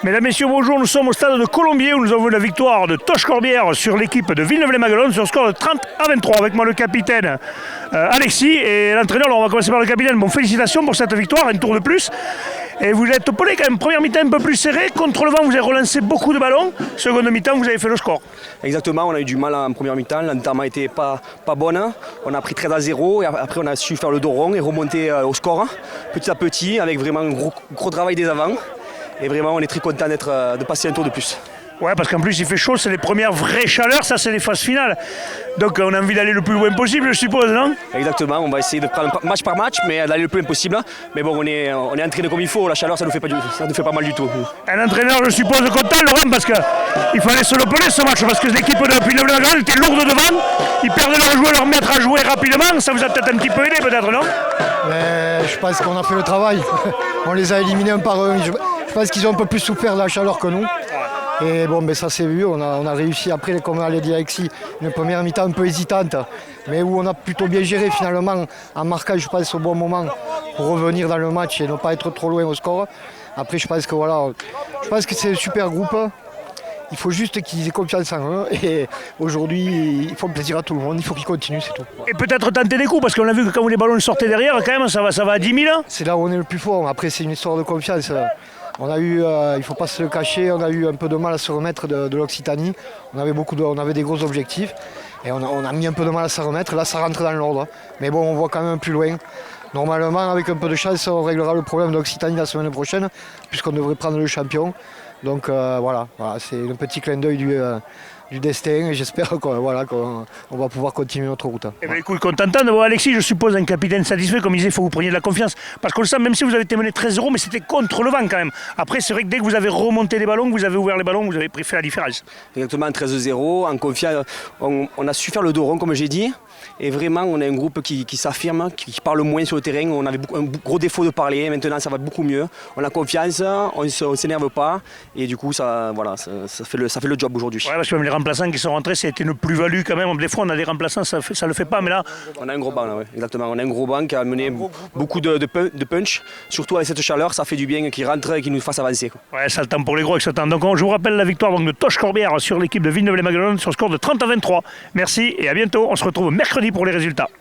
Mesdames, Messieurs, bonjour, nous sommes au stade de Colombier où nous avons vu la victoire de Toch Corbière sur l'équipe de Villeneuve-les-Maguelones sur le score de 30-23 avec moi le capitaine Alexis et l'entraîneur. Alors on va commencer par le capitaine. Bon, félicitations pour cette victoire, un tour de plus. Et vous êtes polé quand même, première mi-temps un peu plus serré, contre le vent vous avez relancé beaucoup de ballons, seconde mi-temps vous avez fait le score. Exactement, on a eu du mal en première mi-temps, l'entame a été pas bonne, on a pris 13-0 et après on a su faire le dos rond et remonter au score petit à petit avec vraiment un gros travail des avants et vraiment on est très content de passer un tour de plus. Ouais, parce qu'en plus il fait chaud, c'est les premières vraies chaleurs, ça c'est les phases finales. Donc on a envie d'aller le plus loin possible, je suppose, non? Exactement, on va essayer de prendre match par match, mais d'aller le plus loin possible. Mais bon, on est entraîné comme il faut, la chaleur ça nous fait pas mal du tout. Un entraîneur, je suppose, content, Laurent, parce qu'il fallait se le peler ce match, parce que l'équipe de Villeneuve-les-Maguelones était lourde devant, ils perdaient leur joueur, leur maître à jouer rapidement, ça vous a peut-être un petit peu aidé, peut-être, non? Mais je pense qu'on a fait le travail, on les a éliminés un par un. Je pense qu'ils ont un peu plus souffert de la chaleur que nous. Et bon, mais ça s'est vu, on a réussi après, comme l'a dit Alexis, une première mi-temps un peu hésitante, mais où on a plutôt bien géré finalement, en marquant je pense au bon moment pour revenir dans le match et ne pas être trop loin au score. Après je pense que voilà, c'est un super groupe, il faut juste qu'ils aient confiance en eux et aujourd'hui ils font plaisir à tout le monde, il faut qu'ils continuent, c'est tout. Et peut-être tenter des coups, parce qu'on a vu que quand les ballons sortaient derrière, quand même ça va à 10 000. C'est là où on est le plus fort, après c'est une histoire de confiance. On a eu, il ne faut pas se le cacher, on a eu un peu de mal à se remettre de l'Occitanie. On avait des gros objectifs et on a mis un peu de mal à se remettre. Là, ça rentre dans l'ordre. Mais bon, on voit quand même plus loin. Normalement, avec un peu de chance, on réglera le problème de l'Occitanie la semaine prochaine, puisqu'on devrait prendre le champion. Donc voilà, c'est le petit clin d'œil du destin et j'espère qu'on va pouvoir continuer notre route. Eh bien, écoute, content de voir Alexis, je suppose, un capitaine satisfait, comme il disait, il faut que vous preniez de la confiance. Parce qu'on le sent, même si vous avez été mené 13-0, mais c'était contre le vent quand même. Après, c'est vrai que dès que vous avez remonté les ballons, que vous avez ouvert les ballons, vous avez fait la différence. Exactement, 13-0, en confiance, on a su faire le dos rond, comme j'ai dit. Et vraiment, on a un groupe qui s'affirme, qui parle moins sur le terrain. On avait un gros défaut de parler, maintenant ça va beaucoup mieux. On a confiance, on ne s'énerve pas. Et du coup, ça fait le job aujourd'hui. Ouais, parce que même les remplaçants qui sont rentrés, c'était une plus-value quand même. Des fois, on a des remplaçants, ça le fait pas, mais là... On a un gros banc, là, ouais, exactement. On a un gros banc qui a amené beaucoup de punch. Surtout avec cette chaleur, ça fait du bien qu'ils rentrent et qu'ils nous fassent avancer. Ouais, ça le temps pour les gros avec ce temps. Donc, je vous rappelle la victoire de Toch Corbière sur l'équipe de Villeneuve-les-Maguelones sur le score de 30-23. Merci et à bientôt. On se retrouve mercredi pour les résultats.